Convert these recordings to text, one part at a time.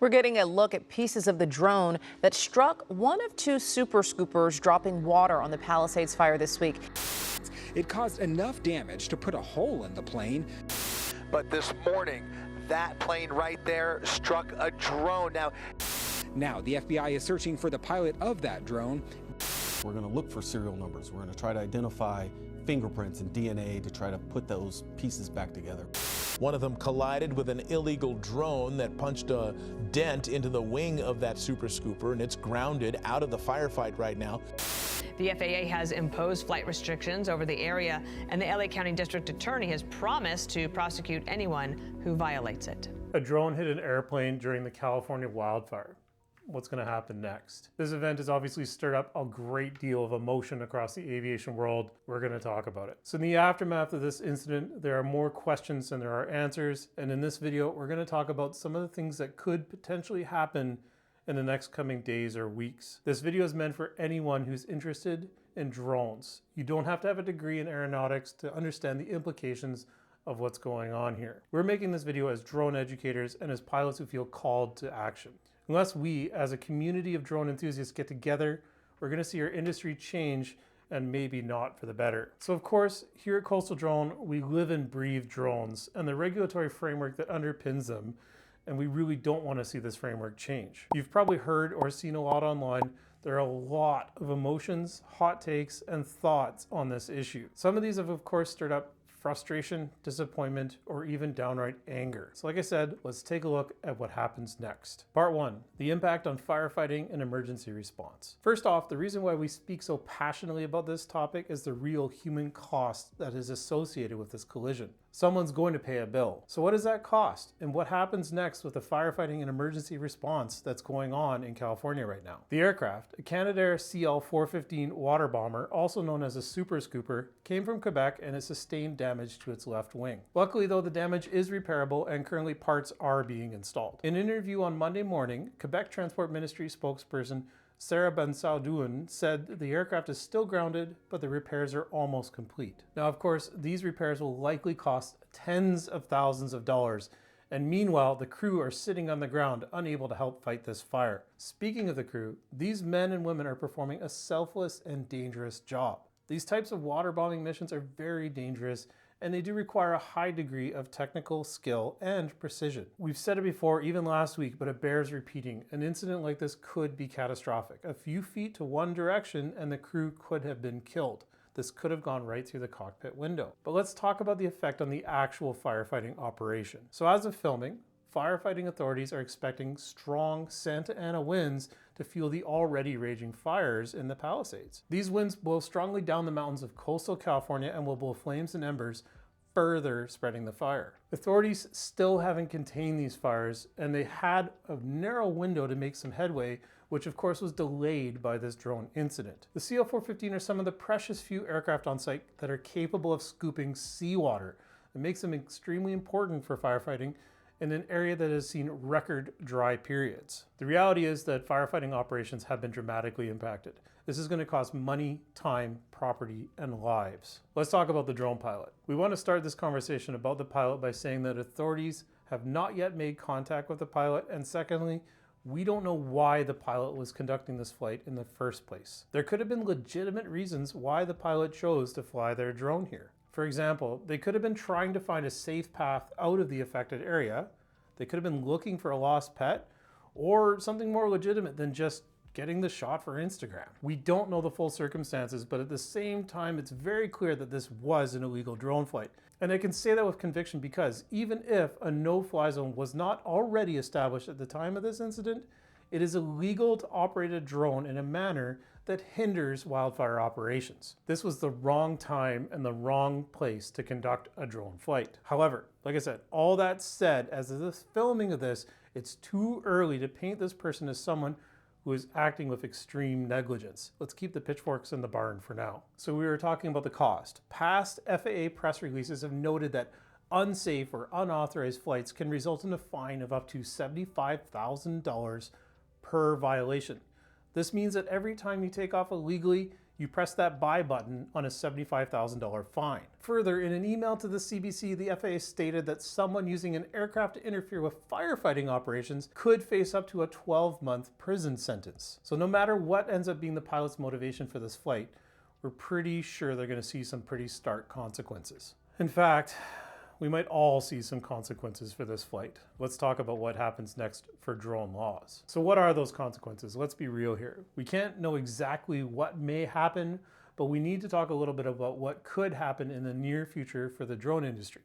We're getting a look at pieces of the drone that struck one of two super scoopers dropping water on the Palisades fire this week. It caused enough damage to put a hole in the plane. But this morning, that plane right there struck a drone. Now the FBI is searching for the pilot of that drone. We're going to look for serial numbers. We're going to try to identify fingerprints and DNA to try to put those pieces back together. One of them collided with an illegal drone that punched a dent into the wing of that super scooper, and it's grounded out of the firefight right now. The FAA has imposed flight restrictions over the area, and the LA County District Attorney has promised to prosecute anyone who violates it. A drone hit an airplane during the California wildfire. What's going to happen next? This event has obviously stirred up a great deal of emotion across the aviation world. We're going to talk about it. So in the aftermath of this incident, there are more questions than there are answers. And in this video, we're going to talk about some of the things that could potentially happen in the next coming days or weeks. This video is meant for anyone who's interested in drones. You don't have to have a degree in aeronautics to understand the implications of what's going on here. We're making this video as drone educators and as pilots who feel called to action. Unless we, as a community of drone enthusiasts, get together, we're going to see our industry change, and maybe not for the better. So of course, here at Coastal Drone, we live and breathe drones and the regulatory framework that underpins them, and we really don't want to see this framework change. You've probably heard or seen a lot online. There are a lot of emotions, hot takes, and thoughts on this issue. Some of these have, of course, stirred up frustration, disappointment, or even downright anger. So like I said, let's take a look at what happens next. Part 1, the impact on firefighting and emergency response. First off, the reason why we speak so passionately about this topic is the real human cost that is associated with this collision. Someone's going to pay a bill. So what does that cost? And what happens next with the firefighting and emergency response that's going on in California right now? The aircraft, a Canadair CL-415 water bomber, also known as a super scooper, came from Quebec and it sustained damage to its left wing. Luckily though, the damage is repairable and currently parts are being installed. In an interview on Monday morning, Quebec Transport Ministry spokesperson Sarah Bensaudouin said the aircraft is still grounded, but the repairs are almost complete. Now, of course, these repairs will likely cost tens of thousands of dollars, and meanwhile, the crew are sitting on the ground, unable to help fight this fire. Speaking of the crew, these men and women are performing a selfless and dangerous job. These types of water bombing missions are very dangerous, and they do require a high degree of technical skill and precision. We've said it before, even last week, but it bears repeating. An incident like this could be catastrophic. A few feet to one direction and the crew could have been killed. This could have gone right through the cockpit window. But let's talk about the effect on the actual firefighting operation. So as of filming, firefighting authorities are expecting strong Santa Ana winds to fuel the already raging fires in the Palisades. These winds blow strongly down the mountains of coastal California and will blow flames and embers, further spreading the fire. Authorities still haven't contained these fires, and they had a narrow window to make some headway, which of course was delayed by this drone incident. The CL-415 are some of the precious few aircraft on site that are capable of scooping seawater. It makes them extremely important for firefighting in an area that has seen record dry periods. The reality is that firefighting operations have been dramatically impacted. This is going to cost money, time, property, and lives. Let's talk about the drone pilot. We want to start this conversation about the pilot by saying that authorities have not yet made contact with the pilot, and secondly, we don't know why the pilot was conducting this flight in the first place. There could have been legitimate reasons why the pilot chose to fly their drone here. For example, they could have been trying to find a safe path out of the affected area. They could have been looking for a lost pet, or something more legitimate than just getting the shot for Instagram. We don't know the full circumstances, but at the same time, it's very clear that this was an illegal drone flight. And I can say that with conviction because even if a no-fly zone was not already established at the time of this incident, it is illegal to operate a drone in a manner that hinders wildfire operations. This was the wrong time and the wrong place to conduct a drone flight. However, like I said, all that said, as of this filming of this, it's too early to paint this person as someone who is acting with extreme negligence. Let's keep the pitchforks in the barn for now. So we were talking about the cost. Past FAA press releases have noted that unsafe or unauthorized flights can result in a fine of up to $75,000 per violation. This means that every time you take off illegally, you press that buy button on a $75,000 fine. Further, in an email to the CBC, the FAA stated that someone using an aircraft to interfere with firefighting operations could face up to a 12-month prison sentence. So no matter what ends up being the pilot's motivation for this flight, we're pretty sure they're going to see some pretty stark consequences. In fact, we might all see some consequences for this flight. Let's talk about what happens next for drone laws. So what are those consequences? Let's be real here. We can't know exactly what may happen, but we need to talk a little bit about what could happen in the near future for the drone industry.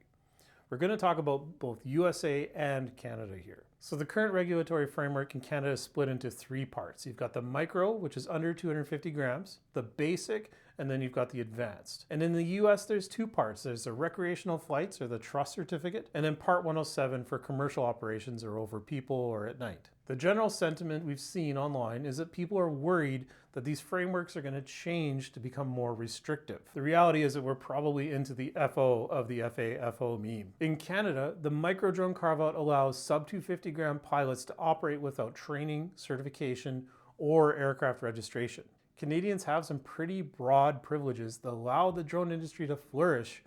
We're going to talk about both USA and Canada here. So the current regulatory framework in Canada is split into three parts. You've got the micro, which is under 250 grams, the basic, and then you've got the advanced. And in the US, there's two parts. There's the recreational flights, or the trust certificate, and then part 107 for commercial operations or over people or at night. The general sentiment we've seen online is that people are worried that these frameworks are going to change to become more restrictive. The reality is that we're probably into the FO of the FA-FO meme. In Canada, the micro drone carve-out allows sub 250 gram pilots to operate without training, certification, or aircraft registration. Canadians have some pretty broad privileges that allow the drone industry to flourish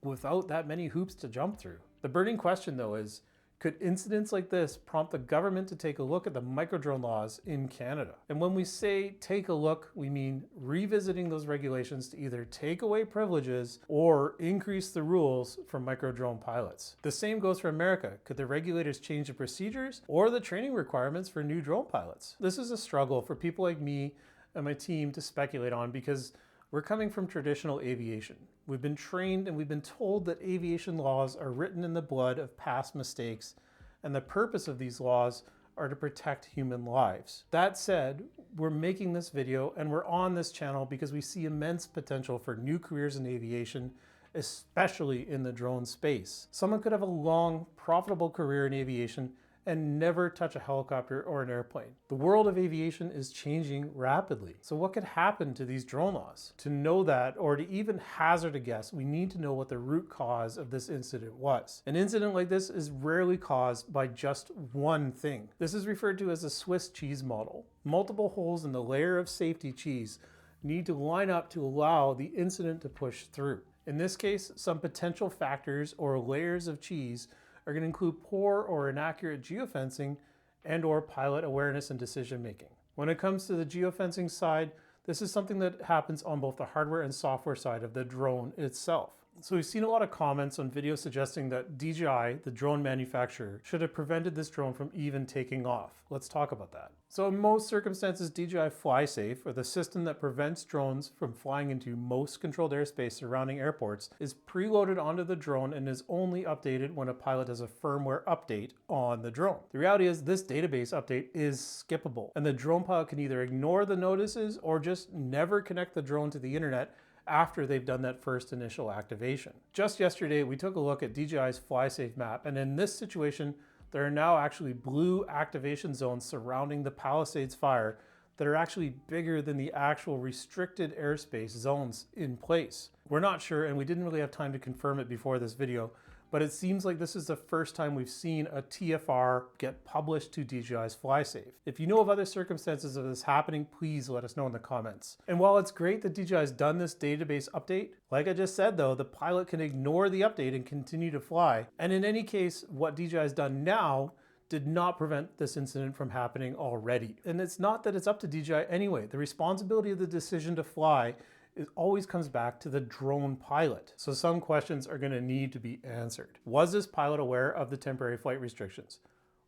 without that many hoops to jump through. The burning question though is, could incidents like this prompt the government to take a look at the microdrone laws in Canada? And when we say take a look, we mean revisiting those regulations to either take away privileges or increase the rules for microdrone pilots. The same goes for America. Could the regulators change the procedures or the training requirements for new drone pilots? This is a struggle for people like me and my team to speculate on because we're coming from traditional aviation. We've been trained and we've been told that aviation laws are written in the blood of past mistakes, and the purpose of these laws are to protect human lives. That said, we're making this video and we're on this channel because we see immense potential for new careers in aviation, especially in the drone space. Someone could have a long, profitable career in aviation and never touch a helicopter or an airplane. The world of aviation is changing rapidly. So what could happen to these drone laws? To know that, or to even hazard a guess, we need to know what the root cause of this incident was. An incident like this is rarely caused by just one thing. This is referred to as the Swiss cheese model. Multiple holes in the layer of safety cheese need to line up to allow the incident to push through. In this case, some potential factors or layers of cheese are going to include poor or inaccurate geofencing and or pilot awareness and decision making. When it comes to the geofencing side, this is something that happens on both the hardware and software side of the drone itself. So we've seen a lot of comments on videos suggesting that DJI, the drone manufacturer, should have prevented this drone from even taking off. Let's talk about that. So in most circumstances, DJI FlySafe, or the system that prevents drones from flying into most controlled airspace surrounding airports, is preloaded onto the drone and is only updated when a pilot does a firmware update on the drone. The reality is this database update is skippable, and the drone pilot can either ignore the notices or just never connect the drone to the internet after they've done that first initial activation. Just yesterday, we took a look at DJI's FlySafe map, and in this situation, there are now actually blue activation zones surrounding the Palisades fire that are actually bigger than the actual restricted airspace zones in place. We're not sure, and we didn't really have time to confirm it before this video, but it seems like this is the first time we've seen a TFR get published to DJI's FlySafe. If you know of other circumstances of this happening, please let us know in the comments. And while it's great that DJI has done this database update, like I just said though, the pilot can ignore the update and continue to fly. And in any case, what DJI has done now did not prevent this incident from happening already. And it's not that it's up to DJI anyway. The responsibility of the decision to fly it always comes back to the drone pilot. So some questions are going to need to be answered. Was this pilot aware of the temporary flight restrictions?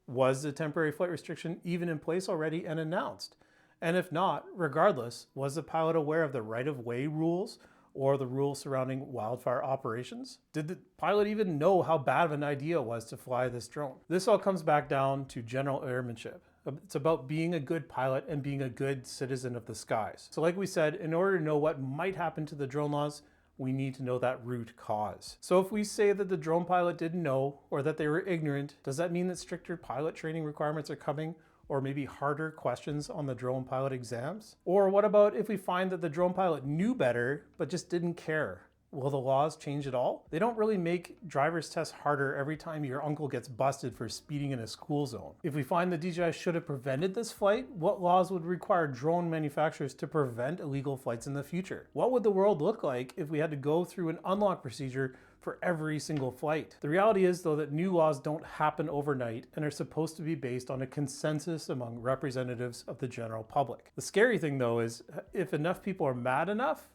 Was the temporary flight restriction even in place already and announced? And if not, regardless, was the pilot aware of the right-of-way rules or the rules surrounding wildfire operations? Did the pilot even know how bad of an idea it was to fly this drone? This all comes back down to general airmanship. It's about being a good pilot and being a good citizen of the skies. So like we said, in order to know what might happen to the drone laws, we need to know that root cause. So if we say that the drone pilot didn't know or that they were ignorant, does that mean that stricter pilot training requirements are coming? Or maybe harder questions on the drone pilot exams? Or what about if we find that the drone pilot knew better, but just didn't care? Will the laws change at all? They don't really make driver's tests harder every time your uncle gets busted for speeding in a school zone. If we find the DJI should have prevented this flight, what laws would require drone manufacturers to prevent illegal flights in the future? What would the world look like if we had to go through an unlock procedure for every single flight? The reality is, though, that new laws don't happen overnight and are supposed to be based on a consensus among representatives of the general public. The scary thing, though, is if enough people are mad enough,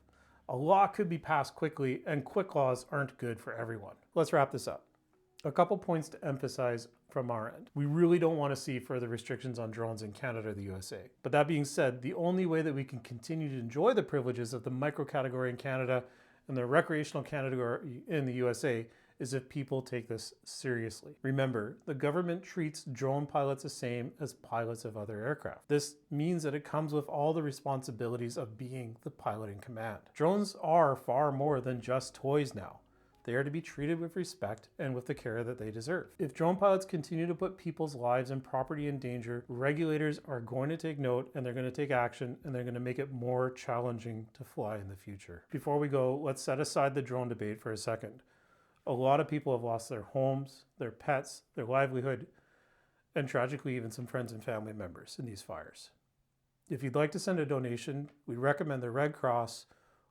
a law could be passed quickly, and quick laws aren't good for everyone. Let's wrap this up. A couple points to emphasize from our end. We really don't want to see further restrictions on drones in Canada or the USA. But that being said, the only way that we can continue to enjoy the privileges of the micro category in Canada and the recreational category in the USA is if people take this seriously. Remember, the government treats drone pilots the same as pilots of other aircraft. This means that it comes with all the responsibilities of being the pilot in command. Drones are far more than just toys now. They are to be treated with respect and with the care that they deserve. If drone pilots continue to put people's lives and property in danger, regulators are going to take note, and they're going to take action, and they're going to make it more challenging to fly in the future. Before we go, let's set aside the drone debate for a second. A lot of people have lost their homes, their pets, their livelihood, and tragically even some friends and family members in these fires. If you'd like to send a donation, we recommend the Red Cross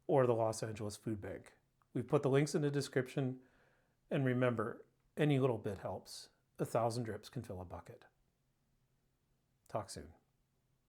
or the Los Angeles Food Bank. We've put the links in the description, and remember, any little bit helps. 1,000 drips can fill a bucket. Talk soon.